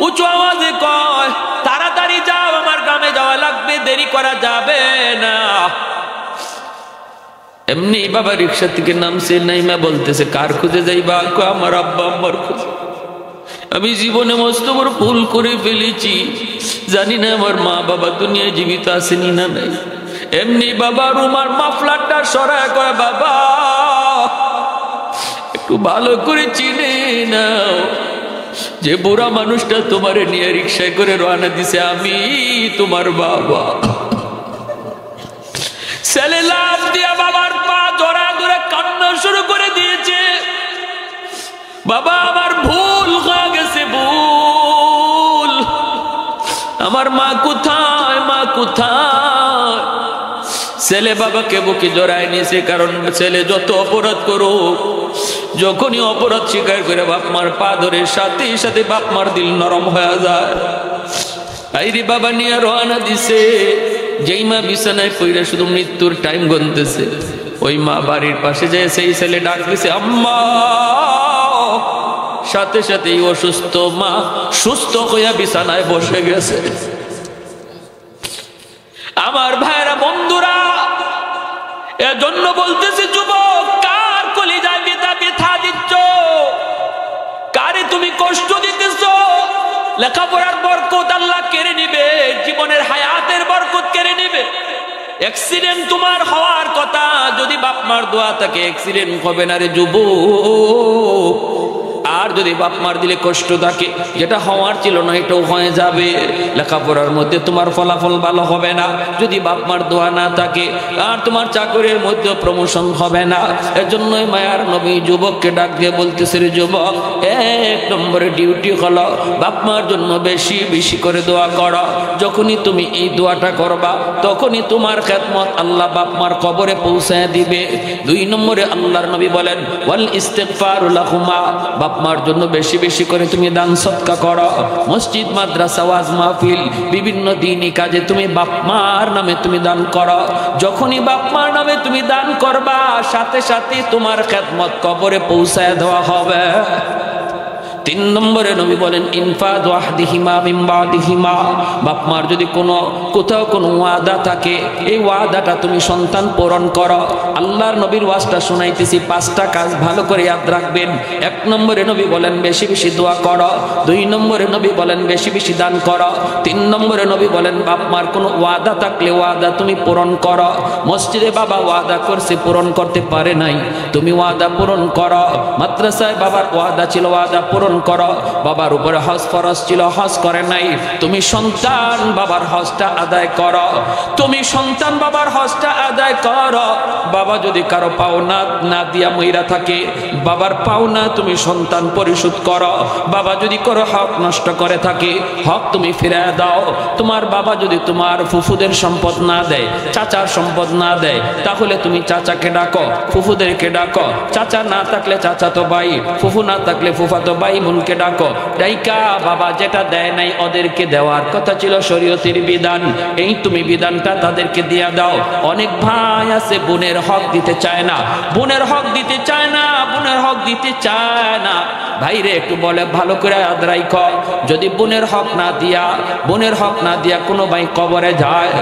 উঁচু আওয়াজে কয়, তাড়াতাড়ি যাও, আমার গ্রামে যাওয়া লাগবে, দেরি করা যাবে না। এমনি বাবা রিক্সা থেকে নামছে, নাইমা বলতেছে, কার খুঁজে যাইবা? আমার আব্বা আম্মার খুঁজে। আমি জীবনে মস্ত বড় ভুল করে ফেলেছি, জানি না আমার মা বাবা দুনিয়ায় জীবিত আসেনি না নাই। এমনি বাবা রুমার মাফলারটা সরায় কয়, বাবা একটু ভালো করে চিনে নাও, যে বুড়া মানুষটা তোমারে নিয়ে রিক্সায় করে রওনা দিছে আমি তোমার বাবা। ছেলে লাফ দিয়া বাবার পা জড়া ধরে কান্না শুরু করে দিয়েছে। বাবা আমার ভুল হয়ে গেছে, ভুল। আমার মা কোথায়, মা কোথায়? ছেলে বাবাকে বুকে জড়ায় নিয়েছে, কারণ ছেলে যত অপরাধ করুক, যখনই অপরাধ স্বীকার করে বাপ মার পা ধরে, সাথে সাথে বাপ মার দিল নরম হয়ে যায়। আইরে বাবা নিয়ে রওনা দিছে। যেই মা বিছানায় পইরা শুধু মৃত্যুর টাইম গুনতেছে, ওই মা বাড়ির পাশে যায়, সেই ছেলে ডাক দিছে, আম্মা। সাথে সাথে অসুস্থ মা সুস্থ হইয়া বিছানায় বসে গেছে। আমার ভাইরা বন্ধুরা, এজন্য বলতেছে, যুবক, কার কলিজায় ব্যথা ব্যথা দিচ্ছ? কারে তুমি কষ্ট দিতেছ? লেখাপড়ার বরকত আল্লাহ কেড়ে নিবে, জীবনের হায়াতের বরকত কেড়ে নিবে। অ্যাক্সিডেন্ট তোমার হওয়ার কথা, যদি বাপ মার দোয়া থাকে অ্যাক্সিডেন্ট হবে না রে যুবক। আর যদি বাপ মার দিলে কষ্ট থাকে, যেটা হওয়ার ছিল না এটাও হয়ে যাবে। লেখাপড়ার মধ্যে তোমার ফলাফল ভালো হবে না যদি বাপ মার দোয়া না থাকে, আর তোমার চাকরির মধ্যে প্রমোশন হবে না। এজন্যই মায়ার নবী যুবককে ডাক দিয়ে বলতেছে, রে যুবক, 1 নম্বরে ডিউটি হলো বাপ মার জন্য বেশি বেশি করে দোয়া করো। যখনই তুমি এই দোয়াটা করবা, তখনই তোমার খেদমত আল্লাহ বাপ মার কবরে পৌঁছায় দিবে। 2 নম্বরে আল্লাহর নবী বলেন, ওয়াল ইস্তিগফারু লাহুমা, বাপ মার জন্য বেশি বেশি করে তুমি দান সদকা করো। মসজিদ, মাদ্রাসা, ওয়াজ মাহফিল, বিভিন্ন দিনই কাজে তুমি বাপ মার নামে তুমি দান করো। যখনই বাপ মার নামে তুমি দান করবা, সাথে সাথে তোমার খেদমত কবরে পৌঁছায় দেওয়া হবে। 3 নম্বরে নবী বলেন, ইনফাদ ওয়াহদিহিমা মিন বাদিহিমা, বাপ মার যদি কোথাও কোনো ওয়াদা থাকে, এই ওয়াদাটা তুমি সন্তান পূরণ করো। আল্লাহর নবীর ওয়াজটা শোনাইতেছি, 5টা কাজ ভালো করে ইয়াদ রাখবেন। 1 নম্বরে নবী বলেন বেশি বেশি দোয়া করো। 2 নম্বরে নবী বলেন বেশি বেশি দান করো। 3 নম্বরে নবী বলেন বাপ মার কোনো ওয়াদা থাকলে ওয়াদা তুমি পূরণ করো। মসজিদে বাবা ওয়াদা করছে, পূরণ করতে পারে নাই, তুমি ওয়াদা পূরণ করো। মাদ্রাসায় বাবার ওয়াদা ছিল, ওয়াদা পূরণ করো। বাবার উপরে হজ ফরজ ছিল, হজ করে নাই, তুমি সন্তান বাবার হজটা আদায় করো। তুমি সন্তান বাবার হজটা আদায় করো। বাবা যদি কারো পাওনা না দিয়া মইরা থাকে, বাবার পাওনা তুমি সন্তান পরিশোধ করো। বাবা যদি কারো হক নষ্ট করে থাকে, হক তুমি ফিরিয়ে দাও। তোমার বাবা যদি তোমার ফুফুদের সম্পদ না দেয়, চাচার সম্পদ না দেয়, তাহলে তুমি চাচাকে ডাকো, ফুফুদেরকে ডাকো। চাচা না থাকলে চাচা তো ভাই, ফুফু না থাকলে ফুফাতো ভাই বোনকে ডাকো। ডাইকা বাবা যেটা দেয় নাই ওদেরকে দেওয়ার কথা ছিল, শরীয়তের বিধান, এই তুমি বিধানটা তাদেরকে দিয়া দাও। অনেক ভাই আছে বোনের হক দিতে চায় না, বোনের হক দিতে চায় না, বোনের হক দিতে চায় না। ভাইরে একটু বলে ভালো করে ইয়াদ রাখো, যদি বোনের হক না দিয়া কোনো ভাই কবরে যায়,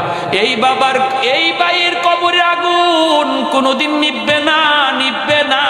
এই বাবার এই ভাইয়ের কবরে আগুন কোনোদিন নিভবে না, নিভবে না।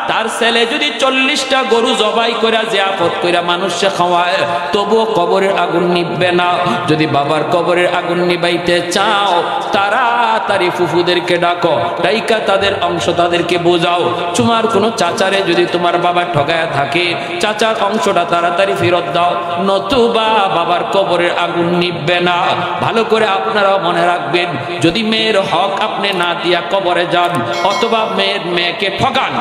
তার ছেলে যদি 40টা গরু জবাই করে জিয়াফত করে মানুষে খাওয়ায়, তবুও কবরের আগুন নিভবে না। যদি বাবার কবরের আগুন নিভাইতে চাও, তাড়াতাড়ি ফুফুদেরকে ডাকো, ডাইকা তাদের অংশ তাদেরকে বোঝাও। তোমার কোনো চাচারে যদি তোমার বাবা ঠগায় থাকে, চাচার অংশটা তাড়াতাড়ি ফেরত দাও, নতুবা বাবার কবরের আগুন নিভবে না। ভালো করে আপনারাও মনে রাখবেন, যদি মেয়ের হক আপনি না দিয়া কবরে যান, অথবা মেয়েকে ঠগান,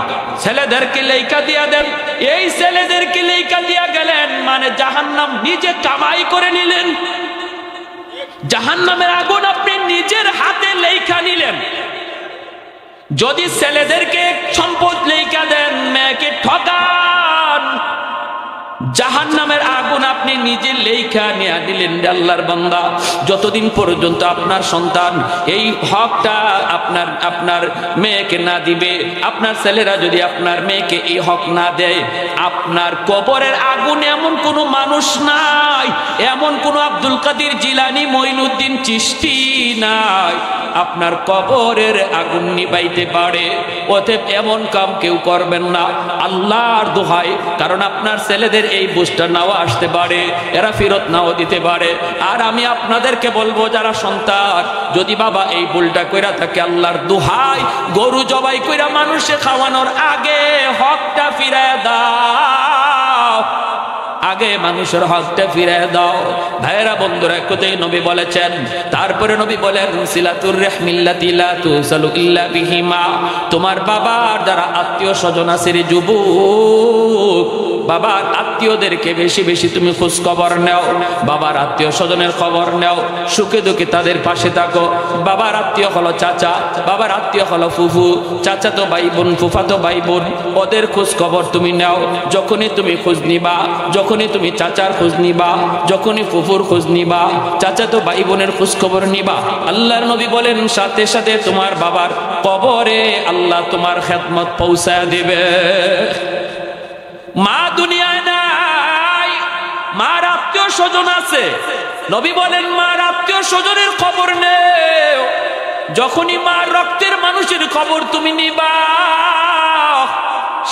ছেলেদের ছেলেদেরকে লেখা দিয়া দেন। এই ছেলেদেরকে লেখা দিয়া গেলেন মানে জাহান্নাম নিজে কামাই করে নিলেন, জাহান্নামের আগুন আপনি নিজের হাতে লেখা নিলেন। যদি ছেলেদেরকে সম্পদ লেখা দেন, মেয়েকে ঠকান, জাহান্নামের আগুন আপনি নিজে লেখা নিয়ে দিলেন। আল্লাহর বান্দা, যতদিন পর্যন্ত আপনার সন্তান এই হকটা আপনার মেয়েকে না দিবে, আপনার ছেলেরা যদি আপনার মেয়েকে এই হক না দেয়, আপনার কবরের আগুন এমন কোনো মানুষ নাই, এমন কোনো আব্দুল কাদের জিলানী, মঈনুদ্দিন চিশতি নাই আপনার কবরের আগুন নিবাইতে পারে। অতএব এমন কাম কেউ করবেন না আল্লাহর দোহাই, কারণ আপনার ছেলেদের এই বুঝটা নাও আসতে পারে, এরা ফেরত নাও দিতে পারে। আর আমি আপনাদেরকে বলবো, যারা সন্তান যদি বাবা এই ভুলটা কইরা থাকে, আল্লাহর দোহাই গরু জবাই কইরা মানুষে খাওয়ানোর আগে হকটা ফিরায় দাও, আগে মানুষের হকটা ফিরায় দাও। ভাইরা বন্ধুরা, একটাই নবী বলেছেন। তারপরে নবী বলেন, সিলাতুর রাহমিল্লাতি লা তুসালু ইল্লা বিহিমা। তোমার বাবার যারা আত্মীয় স্বজন আছে রে যুবক, বাবার আত্মীয়দেরকে বেশি বেশি তুমি খোঁজ খবর নাও, বাবার আত্মীয় স্বজনের খবর নাও, সুখে দুঃখে তাদের পাশে থাকো। বাবার আত্মীয় হলো চাচা, বাবার আত্মীয় হলো ফুফু, চাচা তো ভাই বোন, ফুফা তো ভাই বোন, ওদের খোঁজ খবর তুমি নাও। যখনই তুমি খোঁজ নিবা, যখনই তুমি চাচার খোঁজ নিবা, যখনই ফুফুর খোঁজ নিবা, চাচা তো ভাই বোনের খোঁজ খবর নিবা, আল্লাহর নবী বলেন সাথে সাথে তোমার বাবার কবরে আল্লাহ তোমার খেদমত পৌঁছায় দিবে। মা দুনিয়ায় নাই, মার আত্মীয় স্বজন আছে, নবী বলেন মার আত্মীয় স্বজনের খবর নেও। যখনই মার রক্তের মানুষের খবর তুমি নিবা,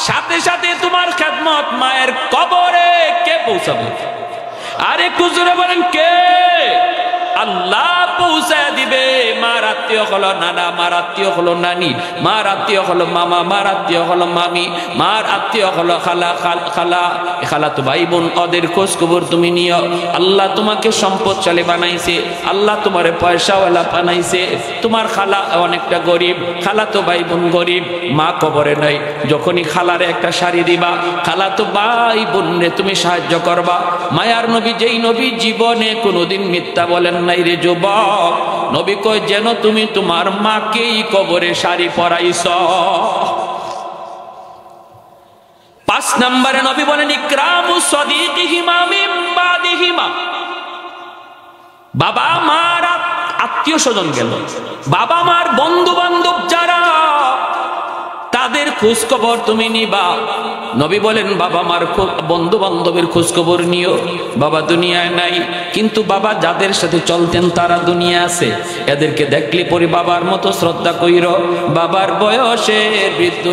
সাথে সাথে তোমার খেদমত মায়ের কবরে কে পৌঁছাবে? আরে কুজুরে বলেন কে? আল্লাহ পৌঁছায় দিবে। মার আত্মীয় হলো নানা, মার আত্মীয় হলো নানি, মার আত্মীয় হলো মামা, মার আত্মীয় হলো মামি, মার আত্মীয় হলো খালা, খালা তো ভাই বোন, ওদের খোঁজ খবর তুমি নিও। আল্লাহ তোমাকে সম্পদশালী বানাইছে, আল্লাহ তোমারে পয়সাওয়ালা বানাইছে। তোমার খালা অনেকটা গরিব, খালা তো ভাই বোন গরিব, মা কবরে নাই, যখনই খালারে একটা শাড়ি দিবা, খালা তো ভাই বোনরে তুমি সাহায্য করবা। মায়ার নবী, যেই নবী জীবনে কোনোদিন মিথ্যা বলেন নাই রে যুবক, নবী কয় যেন তুমি তোমার মাকেই কবরে শাড়ি পরাইছ। 5 নম্বরে নবী বলেন ইকরামু সাদিকিহিমা মিন বাদিহিমা। বাবা মার আত্মীয় স্বজন গেল, বাবা মার বন্ধু বান্ধব যারা, তাদের খোঁজ খবর তুমি নিবা। নবী বলেন বাবা মার বন্ধু বান্ধবের খোঁজ খবর নিও। বাবা দুনিয়ায় নাই, কিন্তু বাবা যাদের সাথে চলতেন তারা দুনিয়া আছে, এদেরকে দেখলে পরে বাবার মতো শ্রদ্ধা কইরো। বাবার বয়সে বৃদ্ধ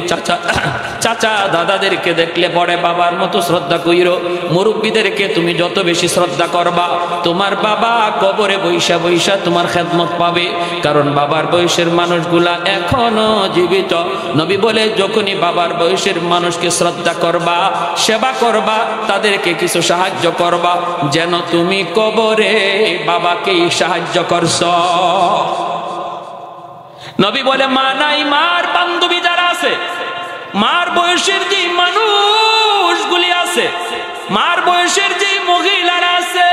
চাচা দাদাদেরকে দেখলে পরে বাবার মতো শ্রদ্ধা কইরো। মুরব্বীদেরকে তুমি যত বেশি শ্রদ্ধা করবা, তোমার বাবা কবরে বৈশা বৈশা তোমার খেদমত পাবে, কারণ বাবার বয়সের মানুষগুলা এখনো জীবিত। নবী বলে যখনই বাবার বয়সের মানুষকে শ্রদ্ধা করবা, সেবা করবা, তাদেরকে কিছু সাহায্য করবা, যেন তুমি কবরে বাবাকেই সাহায্য করছ। নবী বলে মা নাই, মার বান্ধবী যারা আছে, মার বয়সের যে মানুষগুলি আছে, মার বয়সের যে মহিলারা আছে,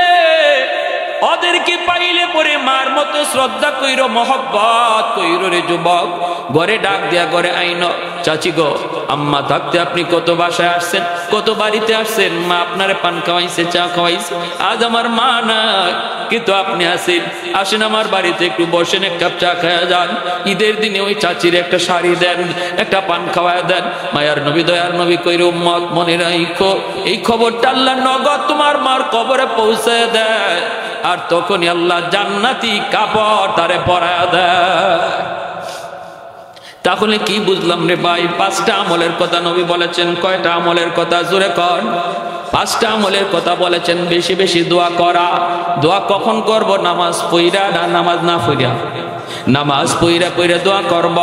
ওদেরকে পাইলে পরে মার মতো শ্রদ্ধা কইরো, মহব্বত কইরো রে যুবক। ঘরে ডাক দিয়া ঘরে আইন, চাচি গো, আম্মা থাকতে আপনি কত বাসায় আসছেন, কত বাড়িতে আসছেন, মা আপনারে পান খাওয়াইছে, চা খাওয়াইছে, আজ আমার মা নাই, কিন্তু আপনি আসেন, আসেন আমার বাড়িতে একটু বসেন, এক কাপ চা খাওয়া যান। ঈদের দিনে ওই চাচির একটা শাড়ি দেন, একটা পান খাওয়ায় দেন। মায়ার নবী দয়ার নবী কইরে উম্মত মনে রাখো, এই খবরটা আল্লাহ নগদ তোমার মার কবরে পৌঁছে দেয়, আর তখনই আল্লাহ জান্নাতি কাপড় তারে পরায় দেয়। তাহলে কি বুঝলাম রে ভাই? 5টা আমলের কথা নবী বলেছেন। কয়টা আমলের কথা? জোরে কর। 5টা আমলের কথা বলেছেন। বেশি বেশি দোয়া করা। দোয়া কখন করব? নামাজ পইরা না নামাজ না পইরা? নামাজ পইরা পইরা দোয়া করব।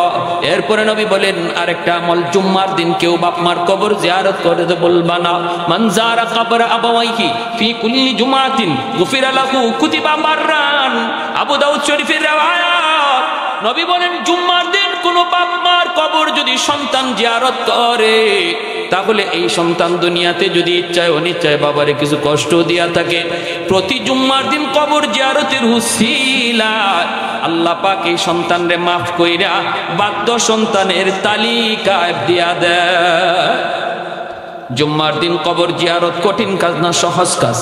এরপরে নবী বলেন আরেকটা আমল, জুম্মার দিন কেউ বাপ মার কবর জিয়ারত করতে বলবা না। মান যারা কবর আবাওয়াইহি ফি কুল্লি জুমাতিন গুফিরা লাহু কুতিবা মাররান। আবু দাউদ শরীফের riwayat। নবী বলেন জুম্মার দিন কোন বাপ মার কবর যদি সন্তান জিয়ারত করে, তাহলে এই সন্তান দুনিয়াতে যদি ইচ্ছায় অনিচ্ছায় বাবারে কিছু কষ্ট দিয়া থাকে, প্রতি জুম্মার দিন কবর জিয়ারতের উসিলা আল্লাহ পাক এই সন্তানরে মাফ কইরা বাধ্য সন্তানের তালিকায় দিয়া দেয়। জুম্মার দিন কবর জিয়ারত কঠিন কাজ না সহজ কাজ?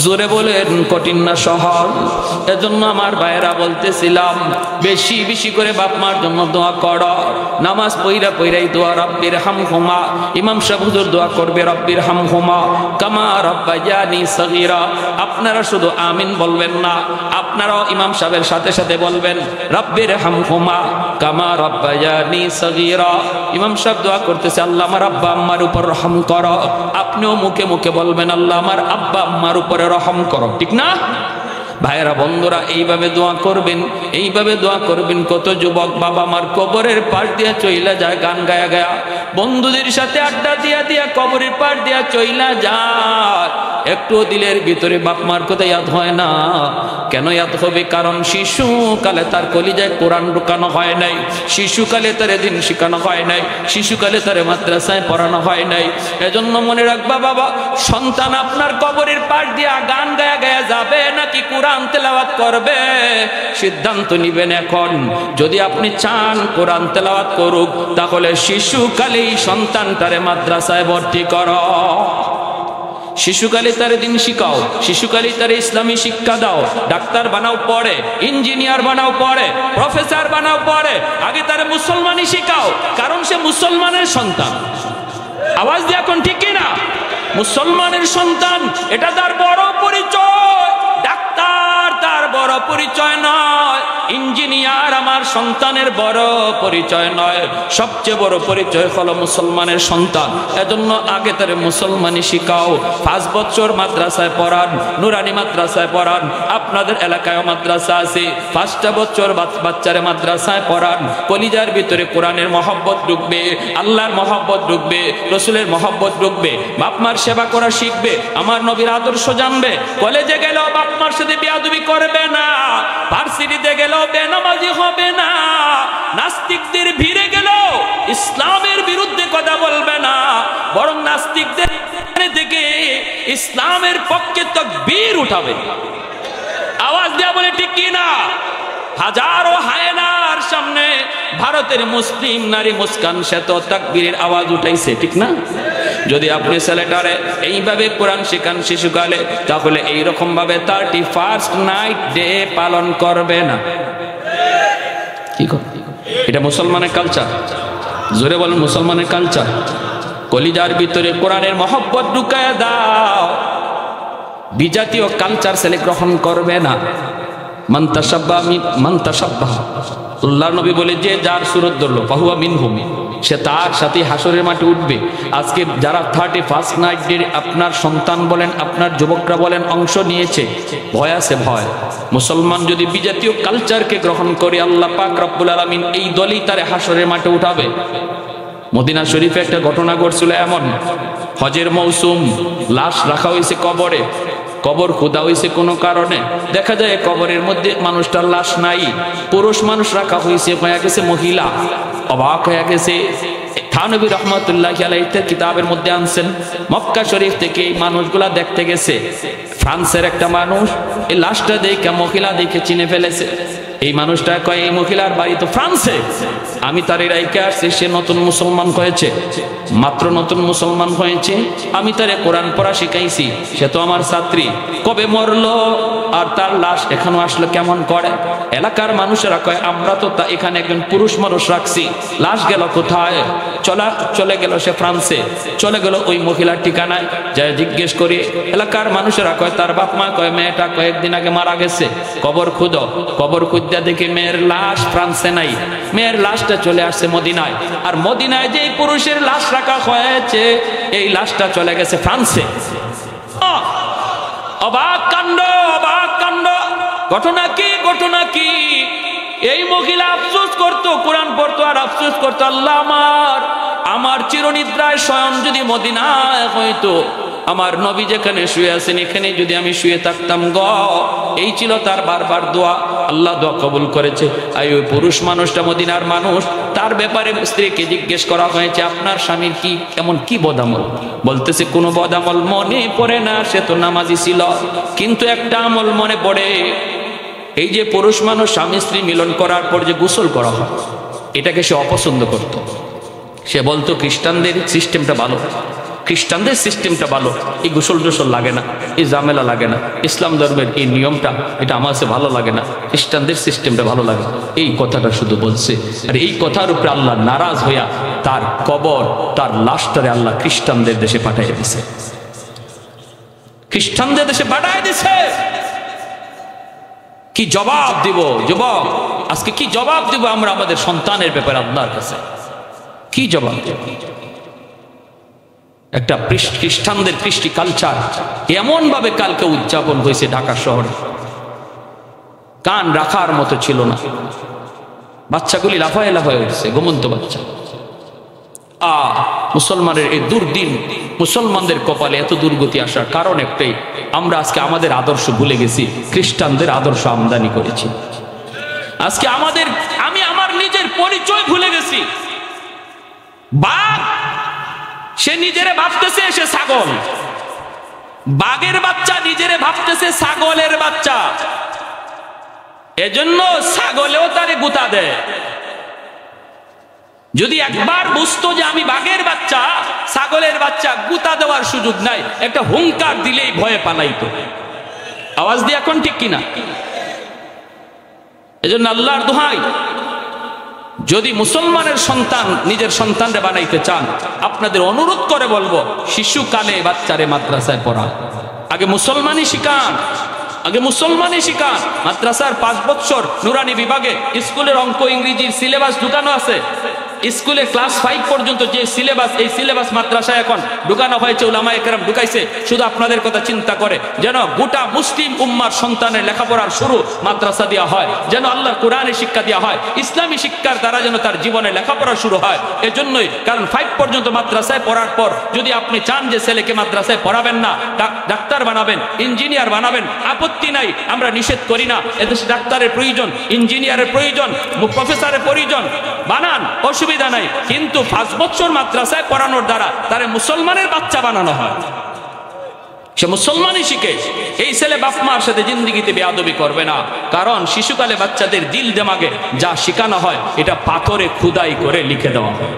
জোরে বলেন কঠিন না সহজ? এজন্য আমার ভাইয়েরা বলতেছিলাম বেশি বেশি করে বাপ মার জন্য দোয়া করো। নামাজ পইরা পইরাই দোয়া রব্বির হামহুমা। ইমাম সাহেব হুজুর দোয়া করবে রব্বির হামহুমা কামা রাব্বায়ানি সগীরা। আপনারা শুধু আমিন বলবেন না, আপনারাও ইমাম সাহেবের সাথে সাথে বলবেন রব্বির হামহুমা কামা রাব্বায়ানি সগীরা। ইমাম সাহেব দোয়া করতেছে আল্লাহ আমার আব্বা আম্মার উপর রহম করো, আপনিও মুখে মুখে বলবেন আল্লাহ আমার আব্বা আম্মার উপরে রহম করো, ঠিক না? ভাইয়েরা বন্ধুরা এইভাবে দোয়া করবেন, এইভাবে দোয়া করবেন। কত যুবক বাবা মার কবরের পাশ দিয়া চইলা যায় গান গায়া গায়া, বন্ধুদের সাথে আড্ডা দিয়া দিয়া কবরের পাশ দিয়া চইলা যায়, একটু দিলের ভিতরে বাপ মার কথা ইয়াদ হয় না। কেন ইয়াদ হবে? কারণ শিশুকালে তার কলিজায় কোরআন ঢুকানো হয় নাই, শিশুকালে তারে দিন শিখানো হয় নাই, শিশুকালে তারে মাদ্রাসায় পড়ানো হয় নাই। এজন্য মনে রাখবা বাবা, সন্তান আপনার কবরের পাশ দিয়া গান গায়া গায়া যাবে নাকি কোরআন তেলাওয়াত করবে, সিদ্ধান্ত নিবেন এখন। যদি আপনি চান কোরআন তেলাওয়াত করুক, তাহলে শিশুকালেই সন্তানটারে মাদ্রাসায় ভর্তি করো, শিশুকালে তারে দিন শিখাও, শিশুকালে তারে ইসলামী শিক্ষা দাও। ডাক্তার বানাও পড়ে, ইঞ্জিনিয়ার বানাও পড়ে, প্রফেসর বানাও পড়ে, আগে তারে মুসলমানই শিখাও, কারণ সে মুসলমানের সন্তান। আওয়াজ দিয়ে এখন ঠিক কিনা? মুসলমানের সন্তান, এটা তার বড় পরিচয়। ডাক্তার তার বড় পরিচয় নয়, ইঞ্জিনিয়ার আমার সন্তানের বড় পরিচয় নয়, সবচেয়ে বড় পরিচয় হলো মুসলমানের সন্তান। এজন্য আগে তারে মুসলমানি শিখাও। 5 বছর মাদ্রাসায় পড়ান, নুরানি মাদ্রাসায় পড়ান, আপনাদের এলাকায় মাদ্রাসা আছে। 5টা বছর বাচ্চারে মাদ্রাসায় পড়ান, কলিজার ভিতরে কোরআনের মহব্বত ঢুকবে, আল্লাহর মহব্বত ঢুকবে, রসুলের মহব্বত ঢুকবে, বাপ মার সেবা করা শিখবে, আমার নবীর আদর্শ জানবে। কলেজে গেলেও বাপ মার সাথে বেয়াদবি করবে না, ভার্সিটিতে গেলেও বেনামাজি হবে না, নাস্তিকদের ভিড়ে গেলেও ইসলামের বিরুদ্ধে কথা বলবে না, বরং নাস্তিকদের থেকে ইসলামের পক্ষে তাকবীর উঠাবে। আওয়াজ দেয়া বলে ঠিক কি না? হাজারো হায়নার সামনে ভারতের মুসলিম নারী মুস্কান সে তো তাকবীরের আওয়াজ উঠাইছে, ঠিক না? যদি আপনি ছেলেটারে এইভাবে কোরআন শেখান শিশুকালে, তাহলে এইরকম ভাবে 31st নাইট ডে পালন করবে না। কি কথা? এটা মুসলমানের কালচার। জোরে বলেন মুসলমানের কালচার। কলিজার ভিতরে কোরআনের মহব্বত ঢুকায় দাও। বিজাতীয় কালচার ছেলে গ্রহণ করবে না। মান তাশাব্বাহা, আল্লাহর নবী বলে যে যার সুরত ধরলো ফাহুয়া মিনহুম, সে তার সাথে হাসরের মাঠে উঠবে। আজকে যারা 31st নাইট ডে আপনার সন্তান বলেন, আপনার যুবকরা বলেন অংশ নিয়েছে, ভয় আছে ভয়। মুসলমান যদি বিজাতীয় কালচারকে গ্রহণ করে, আল্লাহ পাক রব্বুল আলামিন এই দলই তারে হাসরের মাঠে উঠাবে। মদিনা শরীফে একটা ঘটনা ঘটছিল এমন, হজের মৌসুম, লাশ রাখা হয়েছে কবরে, কবর খোদা হয়েছে কোনো কারণে, দেখা যায় কবরের মধ্যে মানুষটার লাশ নাই, পুরুষ মানুষ রাখা হয়েছে, হয়ে গেছে মহিলা। অবাক হয়ে গেছে। থানবী রহমতুল্লাহি আলাইহি কিতাবের মধ্যে আনছেন, মক্কা শরীফ থেকে এই মানুষগুলা দেখতে গেছে। ফ্রান্সের একটা মানুষ এই লাশটা দেখে, মহিলা দেখে চিনে ফেলেছে। এই মানুষটা কয় এই মহিলার বাড়ি তো ফ্রান্সে, আমি তার রাইকে আসছি, সে নতুন মুসলমান হয়েছে, মাত্র নতুন মুসলমান হয়েছে, আমি তারে কোরআন পড়া শিখাইছি, সে তো আমার ছাত্রী, কবে মরলো আর তার লাশ এখনো আসলো কেমন করে? এলাকার মানুষেরা কয় আমরা তো এখানে একজন পুরুষ মানুষ রাখছি, লাশ গেল কোথায়? চলে গেল সে ফ্রান্সে, চলে গেল ওই মহিলার ঠিকানায়। যাই জিজ্ঞেস করি, এলাকার মানুষেরা কয় তার বাপ মা কয় মেয়েটা কয়েকদিন আগে মারা গেছে, কবর খুঁজো। কবর খুঁজতে দেখি মেয়ের লাশ ফ্রান্সে নাই, মেয়ের লাশটা চলে আসছে মদিনায়। আর মদিনায় যে পুরুষের লাশ রাখা হয়েছে, এই লাশটা চলে গেছে ফ্রান্সে। অবাক কাণ্ড, অবাক কাণ্ড। ঘটনা কি? ঘটনা কি? এই মহিলা আফসোস করতো, কোরআন পড়তো আর আফসোস করতো, আল্লাহ আমার চিরনিদ্রায় শয়ন যদি মদিনায় হইতো, আমার নবী যেখানে শুয়ে আছেন এখানে যদি আমি শুয়ে থাকতাম গো। এই ছিল তার বারবার দোয়া। আল্লাহ দোয়া কবুল করেছে। আর ওই পুরুষ মানুষটা মদিনার মানুষ, তার ব্যাপারে স্ত্রীকে জিজ্ঞেস করা হয়েছে আপনার স্বামীর কি এমন কি বদামল? বলতেছে কোনো বদামল মনে পড়ে না, সে তো নামাজি ছিল, কিন্তু একটা আমল মনে পড়ে, এই যে পুরুষ মানুষ স্বামী স্ত্রী মিলন করার পর যে গোসল করা হয় এটাকে সে অপছন্দ করত। সে বলতো খ্রিস্টানদের সিস্টেমটা ভালো, খ্রিস্টানদের সিস্টেমটা ভালো, এই গোসল টোসল লাগে না, এই ঝামেলা লাগে না, ইসলাম ধর্মের এই নিয়মটা এটা আমার কাছে ভালো লাগে না, খ্রিস্টানদের সিস্টেমটা ভালো লাগে। এই কথাটা শুধু বলছে, আর এই কথার উপরে আল্লাহ নারাজ হইয়া তার কবর, তার লাশটারে আল্লাহ খ্রিস্টানদের দেশে পাঠিয়ে দিছে, খ্রিস্টানদের দেশে পাঠিয়ে দিছে। কি জবাব দিব যুবক? আজকে কি জবাব দিব আমরা আমাদের সন্তানের ব্যাপারে আল্লাহর কাছে? কি জবাব দেব? একটা খ্রিস্টানদের কৃষ্টি কালচার এমন ভাবে কালকে উদযাপন হয়েছে ঢাকা শহরে, কান রাখার মতো ছিল না, বাচ্চাগুলি লাফায় লাফায় উঠছে, ঘুমন্ত বাচ্চা। মুসলমানের এই দুর্দিন, মুসলমানদের কপালে এত দুর্গতি আসার কারণ একটাই, আমরা আজকে আমাদের আদর্শ ভুলে গেছি, খ্রিস্টানদের আদর্শ আমদানি করেছি। আজকে আমি আমার নিজের পরিচয় ভুলে গেছি। বাঘ, সে নিজেরে ভাবতেছে সে ছাগল, বাঘের বাচ্চা নিজেরে ভাবতেছে ছাগলের বাচ্চা, এজন্য ছাগলেও তারে গুতা দেয়। যদি একবার বুঝতো যে আমি বাঘের বাচ্চা, ছাগলের বাচ্চা, গুতা দেওয়ার সুযোগ নাই, একটা হুঙ্কার দিলেই ভয়ে পালাইতো। আওয়াজ দিয়ে এখন ঠিক কিনা? এজন্য আল্লাহর দোহাই, যদি মুসলমানের সন্তান নিজের সন্তানরে বানাইতে চান, আপনাদের অনুরোধ করে বলবো, শিশুকালে বাচ্চারে মাদ্রাসায় পড়া, আগে মুসলমানই শিখান, আগে মুসলমানই শিখান। মাদ্রাসার 5 বছর নুরানি বিভাগে স্কুলের অঙ্ক ইংরেজির সিলেবাস ঢুকানো আছে, স্কুলে ক্লাস 5 পর্যন্ত যে সিলেবাস, এই সিলেবাস মাদ্রাসায় এখন ঢুকানো হয়েছে, উলামায়ে কেরাম ঢুকাইছে। শুধু আপনাদের কথা চিন্তা করে যেন গোটা মুসলিম উম্মার সন্তানের লেখাপড়ার শুরু মাদ্রাসা দেওয়া হয়, যেন আল্লাহর কোরআনের শিক্ষা দেওয়া হয়, ইসলামী শিক্ষার দ্বারা যেন তার জীবনে লেখাপড়া শুরু হয়। এজন্যই, কারণ 5 পর্যন্ত মাদ্রাসায় পড়ার পর যদি আপনি চান যে ছেলেকে মাদ্রাসায় পড়াবেন না, ডাক্তার বানাবেন, ইঞ্জিনিয়ার বানাবেন, আপত্তি নাই, আমরা নিষেধ করি না। এদেশে ডাক্তারের প্রয়োজন, ইঞ্জিনিয়ারের প্রয়োজন, প্রফেসরের প্রয়োজন, বানান, অসুবিধা নাই। কিন্তু 5 বছর মাদ্রাসায় পড়ানোর দ্বারা তারে মুসলমানের বাচ্চা বানানো হয়, সে মুসলমানই শিখে। এই ছেলে বাপ মার সাথে জিন্দিগিতে বেয়াদবি করবে না, কারণ শিশুকালে বাচ্চাদের দিল দেমাগে যা শেখানো হয় এটা পাথরে খুদাই করে লিখে দেওয়া হয়।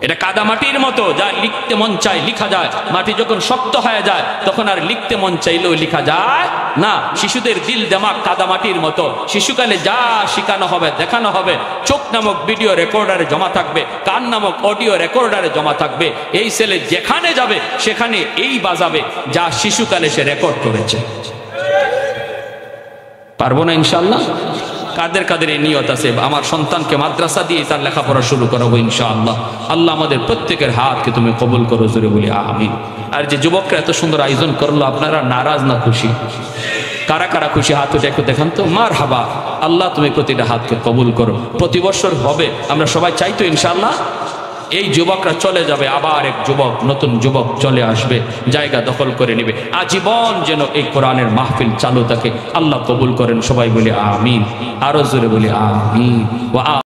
এটা কাদামাটির মতো, যা লিখতে মন চায় লিখা যায়, মাটি যখন শক্ত হয়ে যায় তখন আর লিখতে মন চাইলেও লিখা যায় না। শিশুদের দিল দেমাগ কাদামাটির মতো, শিশুকালে যা শেখানো হবে, দেখানো হবে, চোখ নামক ভিডিও রেকর্ডারে জমা থাকবে, কান নামক অডিও রেকর্ডারে জমা থাকবে। এই ছেলে যেখানে যাবে সেখানে এই বাজাবে যা শিশুকালে সে রেকর্ড করেছে। পারবো না ইনশাআল্লাহ? কাদের কাদের এই নিয়ত আছে আমার সন্তানকে মাদ্রাসা দিয়ে তার লেখাপড়া শুরু করাবো ইনশাআল্লাহ? আল্লাহ আমাদের প্রত্যেকের হাতকে তুমি কবুল করো, জোরে বলি আমিন। আর যে যুবকরা এত সুন্দর আয়োজন করলো, আপনারা নারাজ না খুশি? কারা কারা খুশি হাত উঠে একটু দেখান তো। মারহাবা। আল্লাহ তুমি প্রতিটা হাতকে কবুল করো। প্রতি বছর হবে, আমরা সবাই চাই তো ইনশাআল্লাহ। এই যুবকরা চলে যাবে, আবার এক যুবক, নতুন যুবক চলে আসবে, জায়গা দখল করে নেবে। আজীবন যেন এই কোরআনের মাহফিল চালু থাকে। আল্লাহ কবুল করেন, সবাই বলে আমিন। আরো জোরে বলি আমিন।